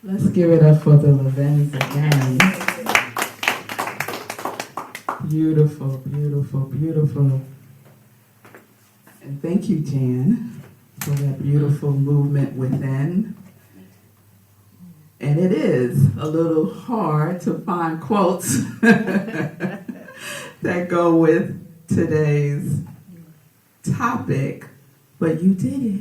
Let's give it up for the Levens again. Beautiful, beautiful, beautiful. And thank you, Jan, for that beautiful movement within. And it is a little hard to find quotes that go with today's topic, but you did it.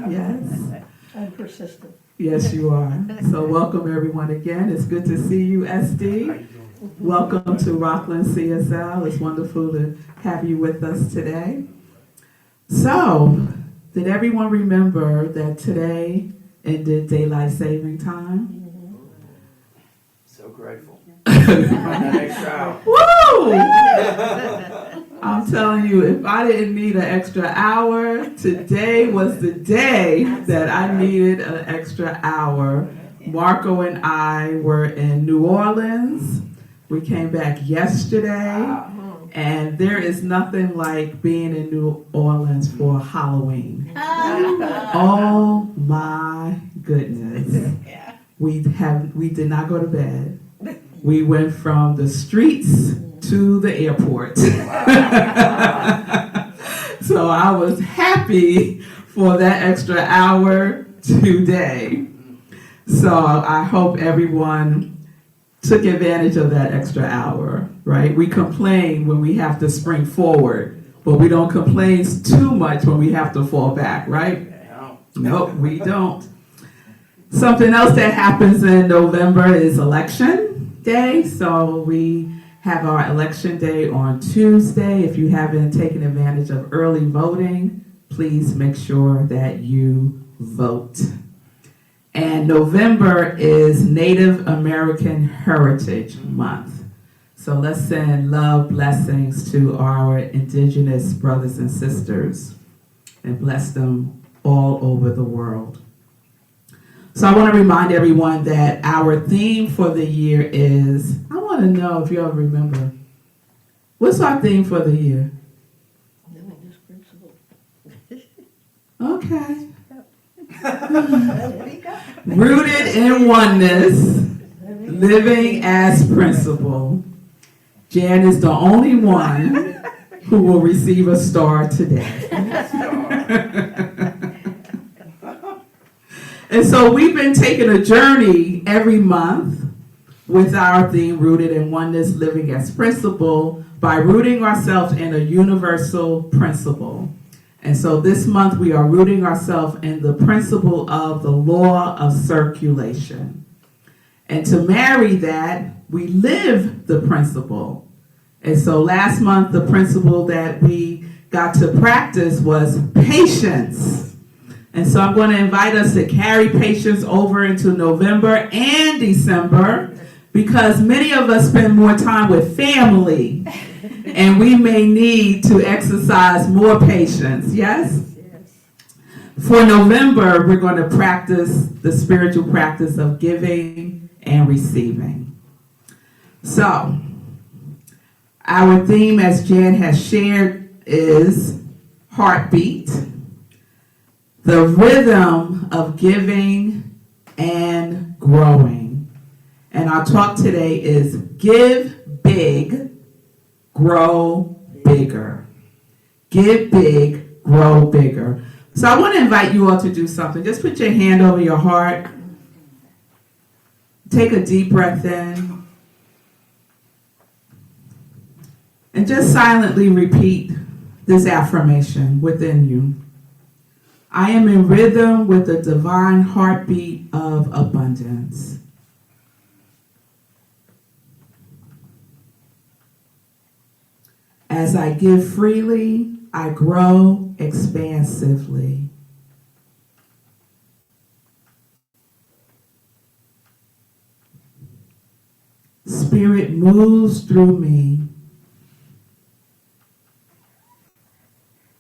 Yes. I'm persistent. Yes, you are. So welcome everyone again. It's good to see you, SD. Welcome to Rockland CSL. It's wonderful to have you with us today. So, did everyone remember that today ended daylight saving time? So grateful. That extra hour. Woo! I'm telling you, if I didn't need an extra hour, today was the day that I needed an extra hour. Marco and I were in New Orleans. We came back yesterday, and there is nothing like being in New Orleans for Halloween. Oh my goodness. We did not go to bed. We went from the streets to the airport. So I was happy for that extra hour today. So I hope everyone took advantage of that extra hour, right? We complain when we have to spring forward, but we don't complain too much when we have to fall back, right? Nope, we don't. Something else that happens in November is election day. So we have our election day on Tuesday. If you haven't taken advantage of early voting, please make sure that you vote. And November is Native American Heritage Month. So let's send love blessings to our indigenous brothers and sisters and bless them all over the world. So I want to remind everyone that our theme for the year is, I want to know if you all remember, what's our theme for the year? Okay. Rooted in oneness, living as principle. Jan is the only one who will receive a star today. And so we've been taking a journey every month with our theme, Rooted in Oneness, Living as Principle, by rooting ourselves in a universal principle. And so this month we are rooting ourselves in the principle of the law of circulation. And to marry that, we live the principle. And so last month, the principle that we got to practice was patience. And so I'm going to invite us to carry patience over into November and December, because many of us spend more time with family, and we may need to exercise more patience, yes? For November, we're going to practice the spiritual practice of giving and receiving. So, our theme, as Jan has shared, is heartbeat, the rhythm of giving and growing. And our talk today is give big, grow bigger. Give big, grow bigger. So I want to invite you all to do something. Just put your hand over your heart. Take a deep breath in. And just silently repeat this affirmation within you. I am in rhythm with the divine heartbeat of abundance. As I give freely, I grow expansively. Spirit moves through me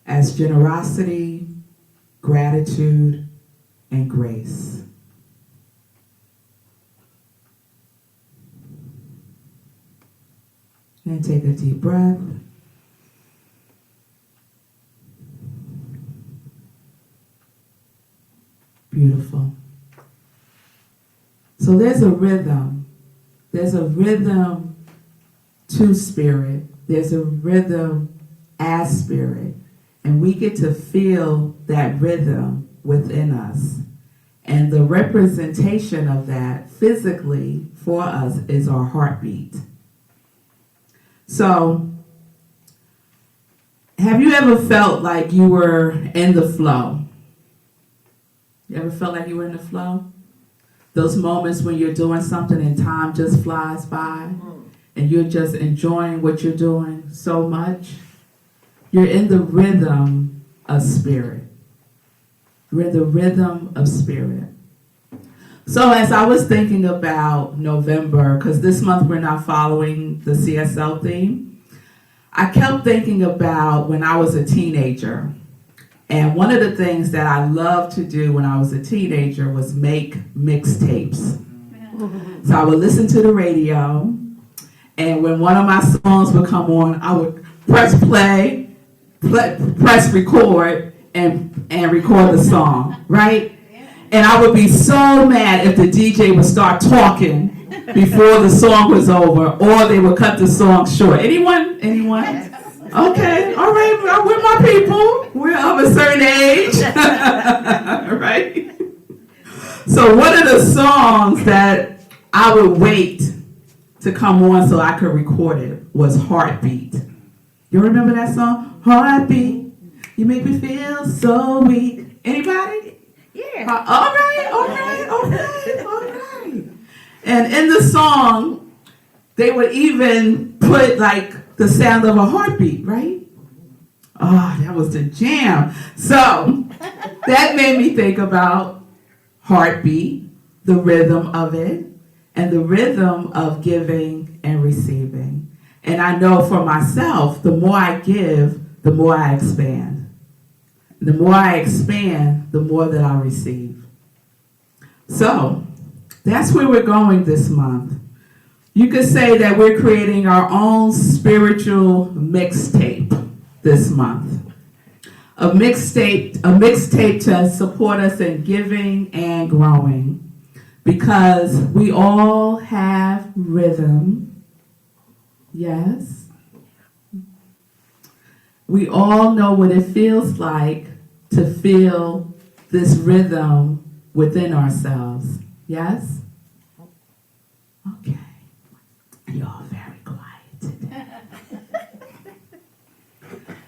as generosity, gratitude, and grace. And take a deep breath. Beautiful. So there's a rhythm. There's a rhythm to spirit. There's a rhythm as spirit. And we get to feel that rhythm within us. And the representation of that physically for us is our heartbeat. So, have you ever felt like you were in the flow? You ever felt like you were in the flow? Those moments when you're doing something and time just flies by and you're just enjoying what you're doing so much. You're in the rhythm of spirit. You're in the rhythm of spirit. So as I was thinking about November, because this month we're not following the CSL theme, I kept thinking about when I was a teenager. And one of the things that I loved to do when I was a teenager was make mixtapes. So I would listen to the radio, and when one of my songs would come on, I would press play, press record, and record the song, right? And I would be so mad if the DJ would start talking before the song was over, or they would cut the song short. Anyone? Okay, all right, we're my people. We're of a certain age, right? So one of the songs that I would wait to come on so I could record it was Heartbeat. You remember that song? Heartbeat, you make me feel so weak. Anybody? Yeah. All right. And in the song, they would even put like the sound of a heartbeat, right? Oh, that was the jam. So that made me think about heartbeat, the rhythm of it, and the rhythm of giving and receiving. And I know for myself, the more I give, the more I expand. The more I expand, the more that I receive. So that's where we're going this month. You could say that we're creating our own spiritual mixtape this month. A mixtape to support us in giving and growing, because we all have rhythm. Yes. We all know what it feels like to feel this rhythm within ourselves. Yes? Okay. You're all very quiet.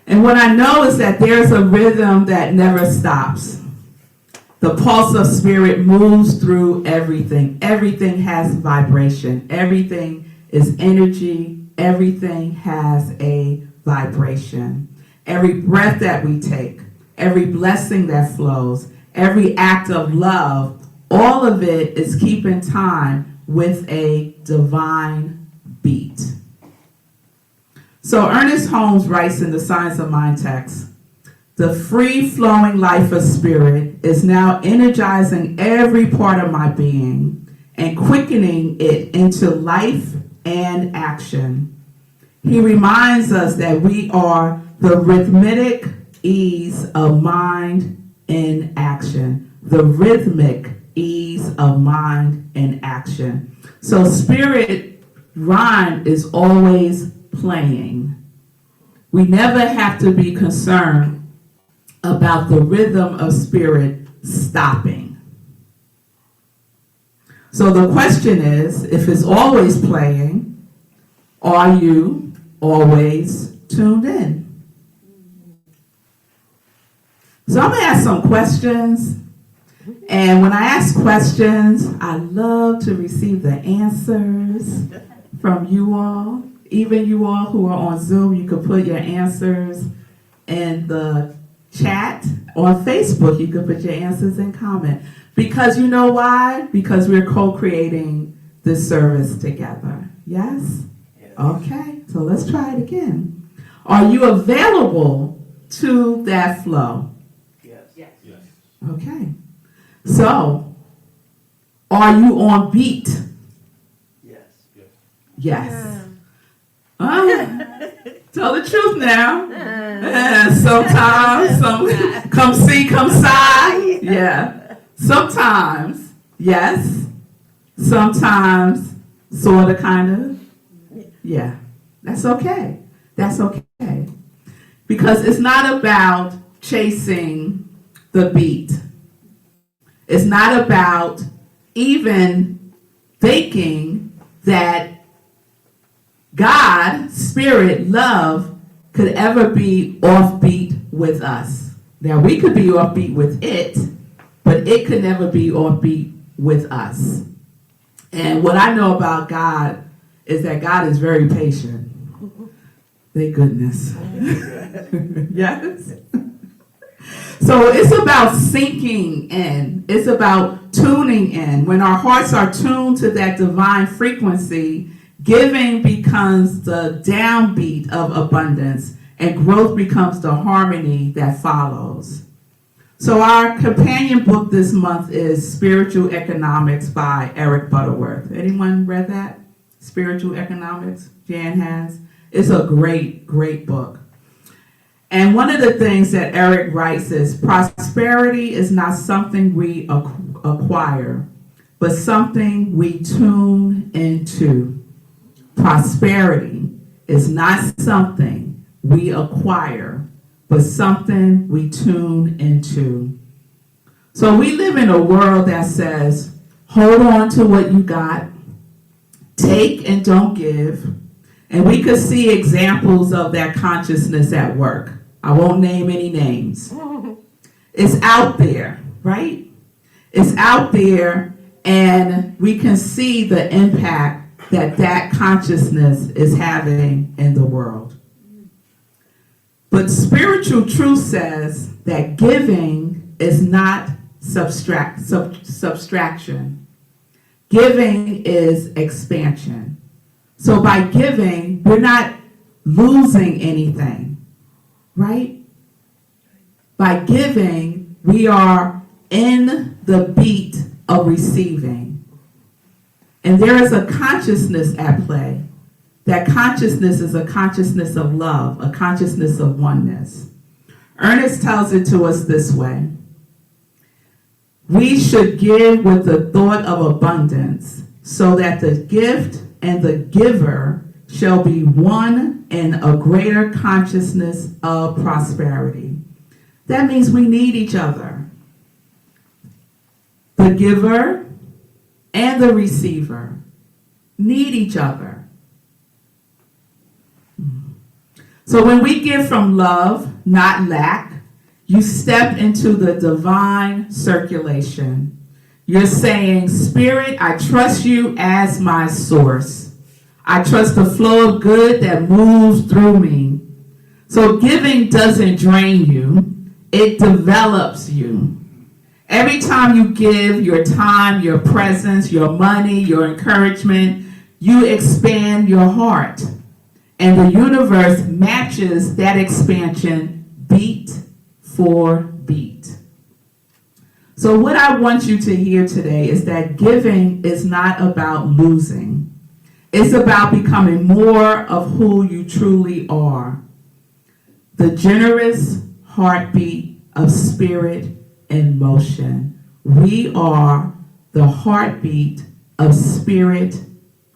And what I know is that there's a rhythm that never stops. The pulse of spirit moves through everything. Everything has vibration. Everything is energy. Everything has a vibration. Every breath that we take, every blessing that flows, every act of love, all of it is keeping time with a divine beat. So Ernest Holmes writes in the Science of Mind text, the free-flowing life of spirit is now energizing every part of my being and quickening it into life and action. He reminds us that we are the rhythmic ease of mind in action. The rhythmic ease of mind in action. So spirit rhyme is always playing. We never have to be concerned about the rhythm of spirit stopping. So the question is, if it's always playing, are you always tuned in? So I'm going to ask some questions. And when I ask questions, I love to receive the answers from you all. Even you all who are on Zoom, you can put your answers in the chat. On Facebook, you can put your answers in comment. Because you know why? Because we're co-creating this service together. Yes? Okay, so let's try it again. Are you available to that flow? Yes. Okay. So, are you on beat? Yes. Tell the truth now. Sometimes, come see, come side. Yeah. Sometimes, yes. sometimes sort of, kind of. Yeah, that's okay. That's okay. Because it's not about chasing the beat. It's not about even thinking that God, spirit, love could ever be offbeat with us. Now, we could be offbeat with it, but it could never be offbeat with us. And what I know about God is that God is very patient. Thank goodness. Yes. So it's about sinking in. It's about tuning in. When our hearts are tuned to that divine frequency, giving becomes the downbeat of abundance, and growth becomes the harmony that follows. So our companion book this month is Spiritual Economics by Eric Butterworth. Anyone read that? Spiritual Economics? Jan has. It's a great, great book. And one of the things that Eric writes is prosperity is not something we acquire, but something we tune into. Prosperity is not something we acquire, but something we tune into. So we live in a world that says, hold on to what you got, take and don't give. And we could see examples of that consciousness at work. I won't name any names. It's out there, right? It's out there, and we can see the impact that that consciousness is having in the world. But spiritual truth says that giving is not subtraction. Giving is expansion. So by giving, we're not losing anything, right? By giving, we are in the beat of receiving. And there is a consciousness at play. That consciousness is a consciousness of love, a consciousness of oneness. Ernest tells it to us this way. We should give with the thought of abundance, so that the gift and the giver shall be one in a greater consciousness of prosperity. That means we need each other. The giver and the receiver need each other. So when we give from love, not lack, you step into the divine circulation. You're saying, Spirit, I trust you as my source. I trust the flow of good that moves through me. So giving doesn't drain you, it develops you. Every time you give your time, your presence, your money, your encouragement, you expand your heart. And the universe matches that expansion beat for beat. So what I want you to hear today is that giving is not about losing. It's about becoming more of who you truly are. The generous heartbeat of spirit in motion. We are the heartbeat of spirit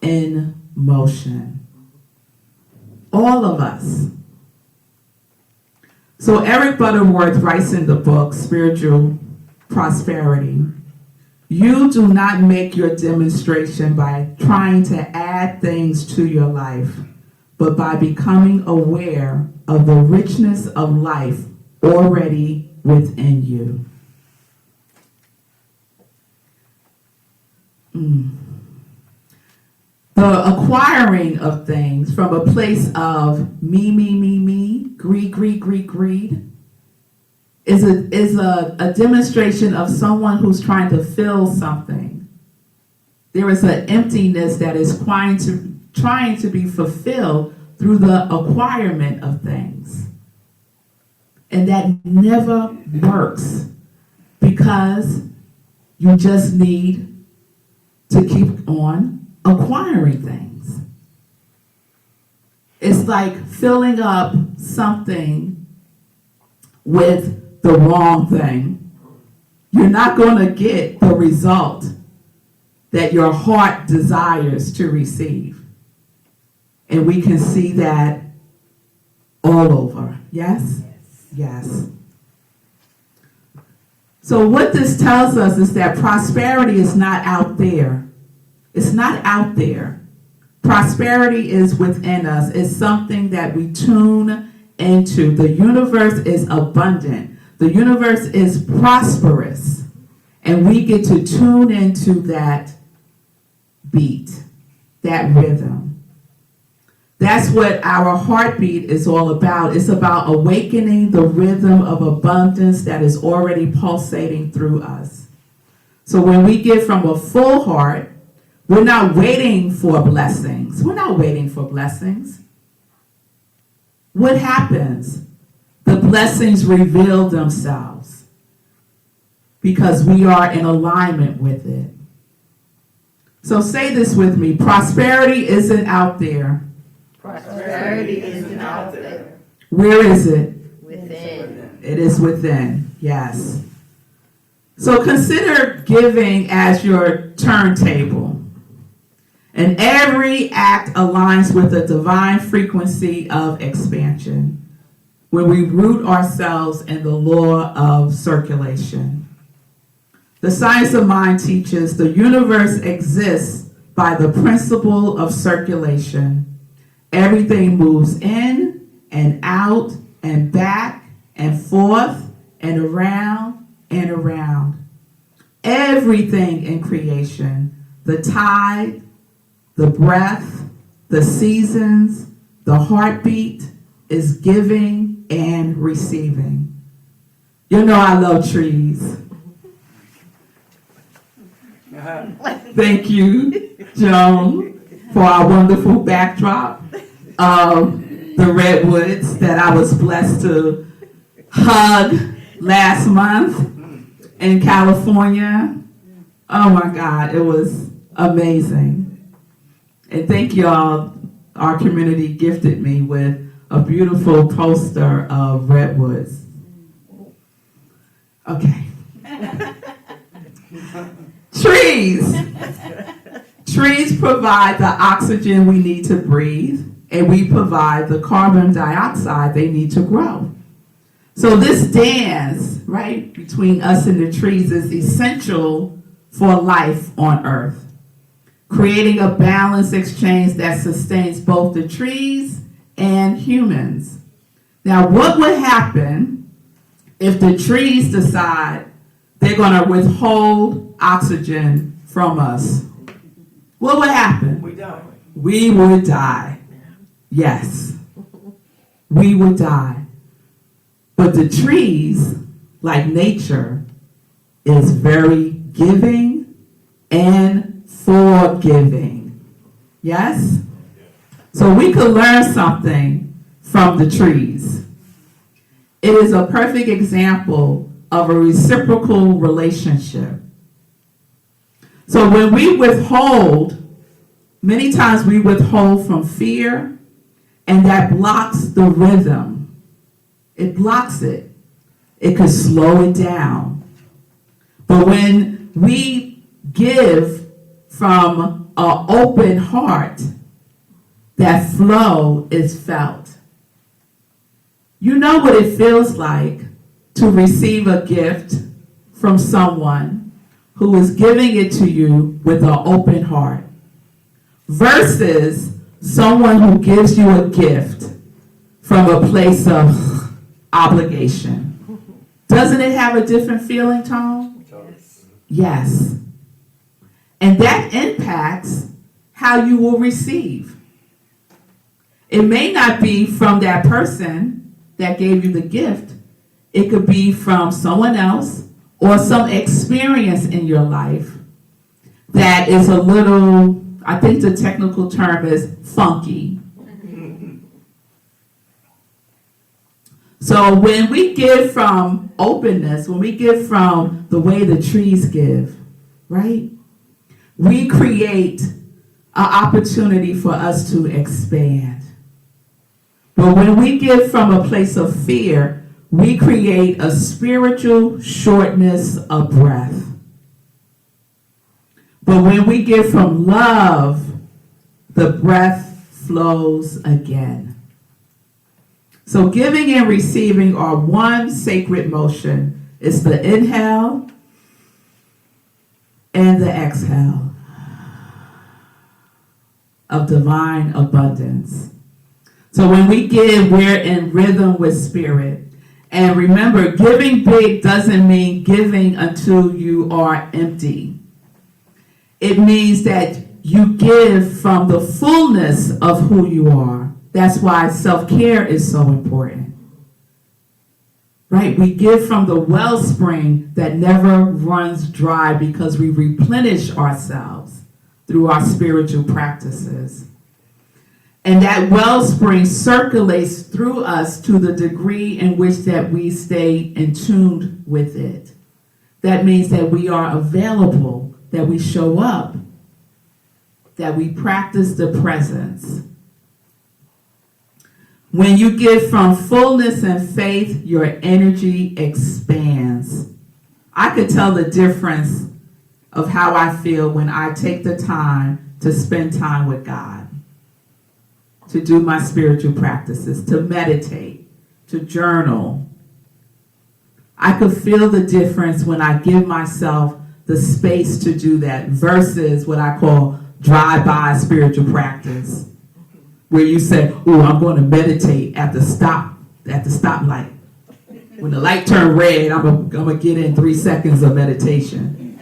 in motion. All of us. So Eric Butterworth writes in the book, Spiritual Prosperity, you do not make your demonstration by trying to add things to your life, but by becoming aware of the richness of life already within you. The acquiring of things from a place of me, greed, is a demonstration of someone who's trying to fill something. There is an emptiness that is trying to be fulfilled through the acquirement of things. And that never works, because you just need to keep on acquiring things. It's like filling up something with the wrong thing. You're not going to get the result that your heart desires to receive. And we can see that all over. Yes? Yes. So what this tells us is that prosperity is not out there. It's not out there. Prosperity is within us. It's something that we tune into. The universe is abundant. The universe is prosperous. And we get to tune into that beat, that rhythm. That's what our heartbeat is all about. It's about awakening the rhythm of abundance that is already pulsating through us. So when we give from a full heart, we're not waiting for blessings. We're not waiting for blessings. What happens? The blessings reveal themselves because we are in alignment with it. So say this with me. Prosperity isn't out there. Prosperity isn't out there. Where is it? Within. It is within, yes. So consider giving as your turntable. And every act aligns with a divine frequency of expansion when we root ourselves in the law of circulation. The science of mind teaches the universe exists by the principle of circulation. Everything moves in and out and back and forth and around and around. Everything in creation, the tide, the breath, the seasons, the heartbeat is giving and receiving. You know I love trees. Thank you, Joan, for our wonderful backdrop of the redwoods that I was blessed to hug last month in California. Oh my God, it was amazing. And thank y'all, our community gifted me with a beautiful poster of redwoods. Okay. Trees. Trees provide the oxygen we need to breathe, and we provide the carbon dioxide they need to grow. So this dance, right, between us and the trees is essential for life on Earth, creating a balanced exchange that sustains both the trees and humans. Now, what would happen if the trees decide they're going to withhold oxygen from us? What would happen? We die. We would die. Yes. We would die. But the trees, like nature, is very giving and forgiving. Yes? So we could learn something from the trees. It is a perfect example of a reciprocal relationship. So when we withhold, many times we withhold from fear, and that blocks the rhythm. It blocks it. It could slow it down. But when we give from an open heart, that flow is felt. You know what it feels like to receive a gift from someone who is giving it to you with an open heart versus someone who gives you a gift from a place of obligation. Doesn't it have a different feeling, Tom? Yes. And that impacts how you will receive. It may not be from that person that gave you the gift. It could be from someone else or some experience in your life that is a little, I think the technical term is funky. So when we give from openness, when we give from the way the trees give, right? We create an opportunity for us to expand. But when we give from a place of fear, we create a spiritual shortness of breath. But when we give from love, the breath flows again. So giving and receiving are one sacred motion. It's the inhale and the exhale of divine abundance. So when we give, we're in rhythm with spirit. And remember, giving big doesn't mean giving until you are empty. It means that you give from the fullness of who you are. That's why self-care is so important. Right? We give from the wellspring that never runs dry because we replenish ourselves through our spiritual practices. And that wellspring circulates through us to the degree in which that we stay in tune with it. That means that we are available, that we show up, that we practice the presence. When you give from fullness and faith, your energy expands. I could tell the difference of how I feel when I take the time to spend time with God, to do my spiritual practices, to meditate, to journal. I could feel the difference when I give myself the space to do that versus what I call drive-by spiritual practice, where you say, "Oh, I'm going to meditate at the stoplight. When the light turned red, I'm gonna get in 3 seconds of meditation."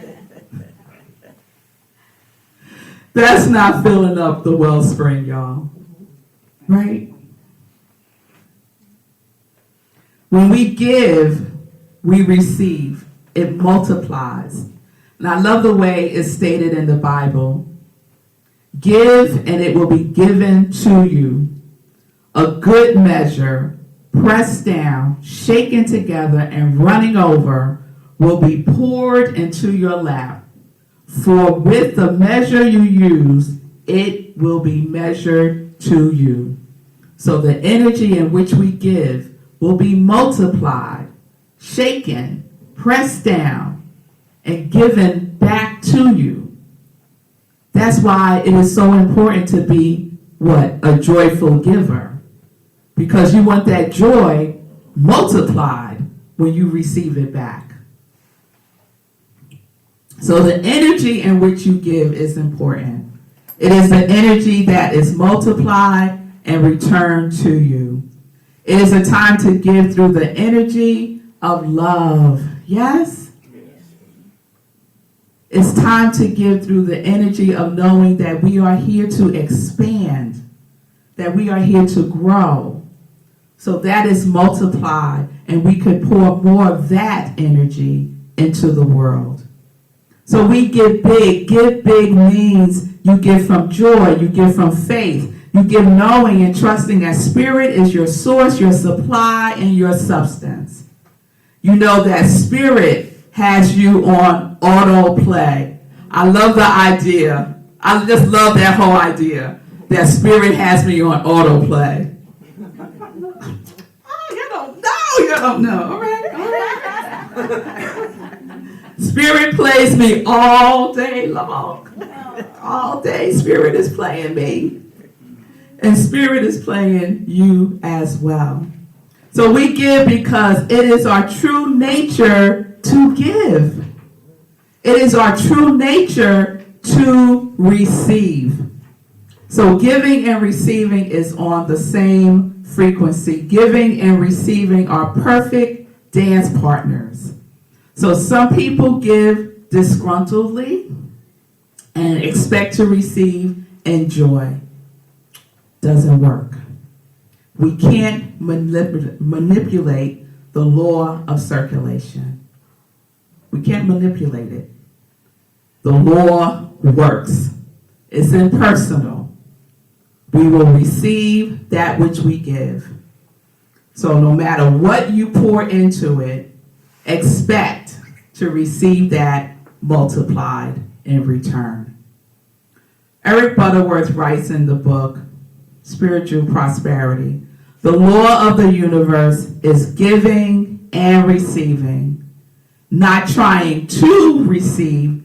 That's not filling up the wellspring, y'all. Right? When we give, we receive. It multiplies. And I love the way it's stated in the Bible. Give, and it will be given to you. A good measure, pressed down, shaken together, and running over, will be poured into your lap. For with the measure you use, it will be measured to you. So the energy in which we give will be multiplied, shaken, pressed down, and given back to you. That's why it is so important to be, what? A joyful giver. Because you want that joy multiplied when you receive it back. So the energy in which you give is important. It is the energy that is multiplied and returned to you. It is a time to give through the energy of love. Yes? It's time to give through the energy of knowing that we are here to expand, that we are here to grow. So that is multiplied, and we could pour more of that energy into the world. So we give big. Give big means you give from joy, you give from faith, you give knowing and trusting that spirit is your source, your supply, and your substance. You know that spirit has you on autoplay. I love the idea. I just love that whole idea that spirit has me on autoplay. Oh, you don't know. All right. Spirit plays me all day long. All day, spirit is playing me. And spirit is playing you as well. So we give because it is our true nature to give. It is our true nature to receive. So giving and receiving is on the same frequency. Giving and receiving are perfect dance partners. So some people give disgruntledly and expect to receive in joy. Doesn't work. We can't manipulate the law of circulation. We can't manipulate it. The law works. It's impersonal. We will receive that which we give. So no matter what you pour into it, expect to receive that multiplied in return. Eric Butterworth writes in the book, Spiritual Prosperity, the law of the universe is giving and receiving, not trying to receive,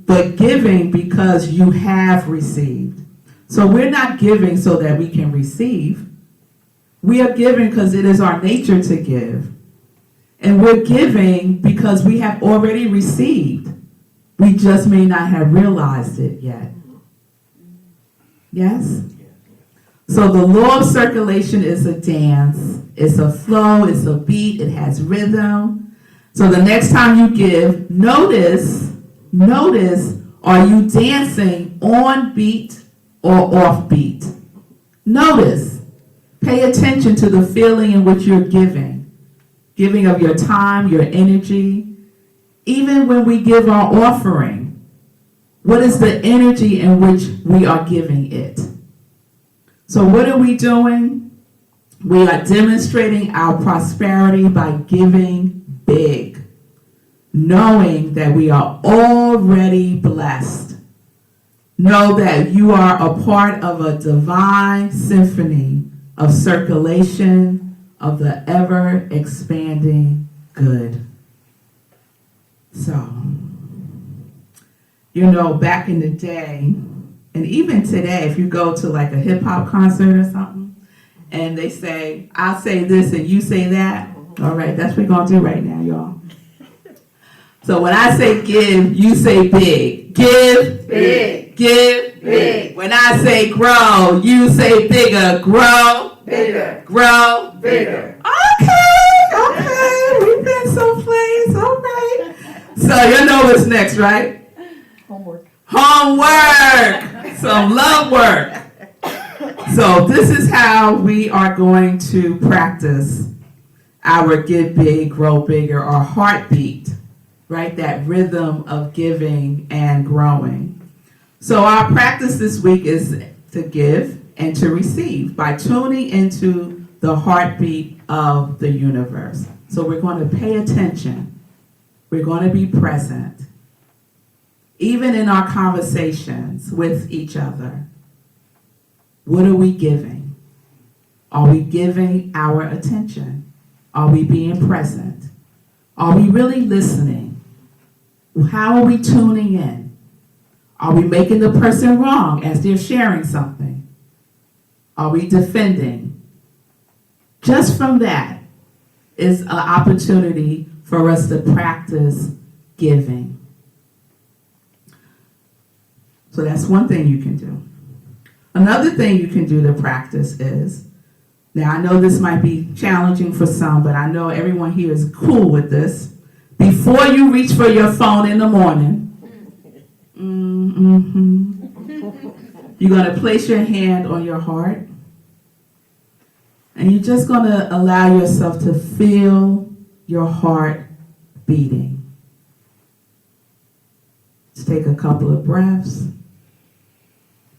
but giving because you have received. So we're not giving so that we can receive. We are giving because it is our nature to give. And we're giving because we have already received. We just may not have realized it yet. Yes? So the law of circulation is a dance. It's a flow, it's a beat, it has rhythm. So the next time you give, notice, are you dancing on beat or off beat? Notice. Pay attention to the feeling in which you're giving. Giving of your time, your energy. Even when we give our offering, what is the energy in which we are giving it? So what are we doing? We are demonstrating our prosperity by giving big, knowing that we are already blessed. Know that you are a part of a divine symphony of circulation of the ever-expanding good. So, back in the day, and even today, if you go to like a hip-hop concert or something, and they say, I'll say this and you say that, all right, that's what we're going to do right now, y'all. So when I say give, you say big. Give Big. Give Big. When I say grow, you say bigger. Grow. Bigger. Grow. Bigger. Okay, we've been someplace, all right. So you know what's next, right? Homework. Some love work. So this is how we are going to practice our give big, grow bigger, or heartbeat, right? That rhythm of giving and growing. So our practice this week is to give and to receive by tuning into the heartbeat of the universe. So we're going to pay attention. We're going to be present. Even in our conversations with each other, what are we giving? Are we giving our attention? Are we being present? Are we really listening? How are we tuning in? Are we making the person wrong as they're sharing something? Are we defending? Just from that is an opportunity for us to practice giving. So that's one thing you can do. Another thing you can do to practice is, now I know this might be challenging for some, but I know everyone here is cool with this. Before you reach for your phone in the morning, you're going to place your hand on your heart, and you're just going to allow yourself to feel your heart beating. Just take a couple of breaths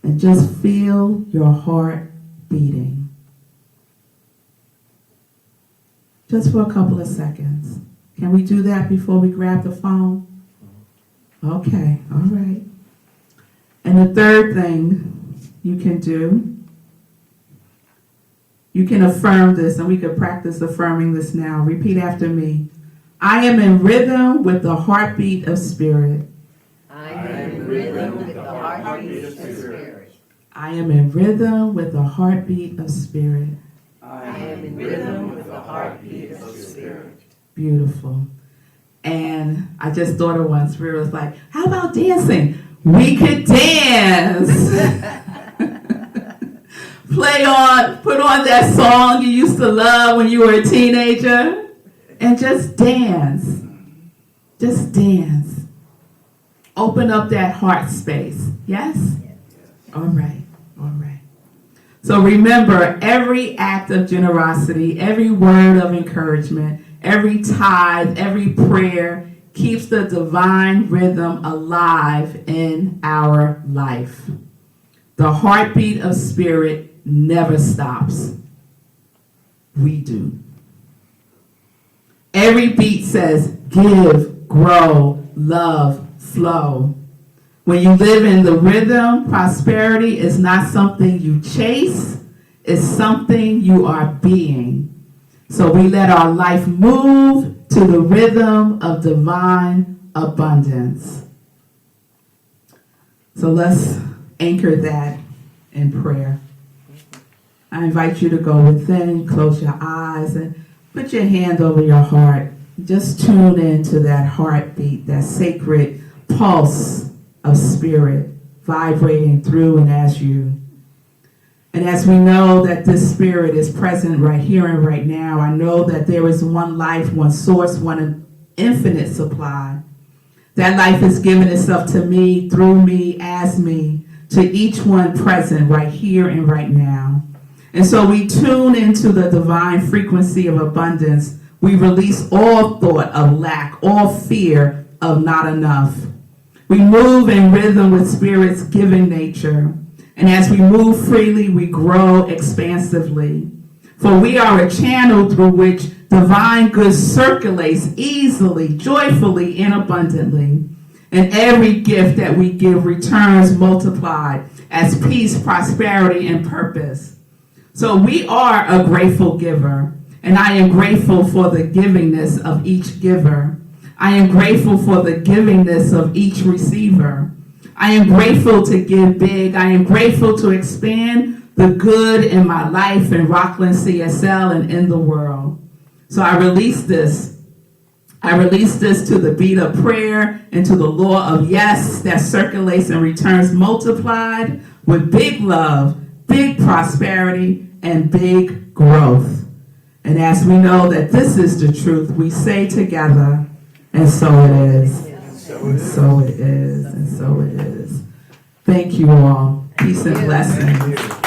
and just feel your heart beating. Just for a couple of seconds. Can we do that before we grab the phone? Okay, all right. And the third thing you can do, you can affirm this, and we could practice affirming this now. Repeat after me. I am in rhythm with the heartbeat of spirit. I am in rhythm with the heartbeat of spirit. I am in rhythm with the heartbeat of spirit. I am in rhythm with the heartbeat of spirit. Beautiful. And I just thought of one. Spirit was like, how about dancing? We could dance. Put on that song you used to love when you were a teenager, and just dance. Just dance. Open up that heart space. Yes? All right. All right. So remember, every act of generosity, every word of encouragement, every tithe, every prayer keeps the divine rhythm alive in our life. The heartbeat of spirit never stops. We do. Every beat says, give, grow, love, flow. When you live in the rhythm, prosperity is not something you chase, it's something you are being. So we let our life move to the rhythm of divine abundance. So let's anchor that in prayer. I invite you to go within, close your eyes, and put your hand over your heart. Just tune into that heartbeat, that sacred pulse of spirit vibrating through and as you. And as we know that this spirit is present right here and right now, I know that there is one life, one source, one infinite supply. That life is given itself to me, through me, as me, to each one present right here and right now. And so we tune into the divine frequency of abundance. We release all thought of lack, all fear of not enough. We move in rhythm with Spirit's giving nature. And as we move freely, we grow expansively. For we are a channel through which divine good circulates easily, joyfully, and abundantly. And every gift that we give returns multiplied as peace, prosperity, and purpose. So we are a grateful giver. And I am grateful for the givingness of each giver. I am grateful for the givingness of each receiver. I am grateful to give big. I am grateful to expand the good in my life in Rockland CSL and in the world. So I release this. I release this to the beat of prayer and to the law of yes that circulates and returns multiplied with big love, big prosperity, and big growth. And as we know that this is the truth, we say together, and so it is. And so it is. And so it is. Thank you all. Peace and blessings.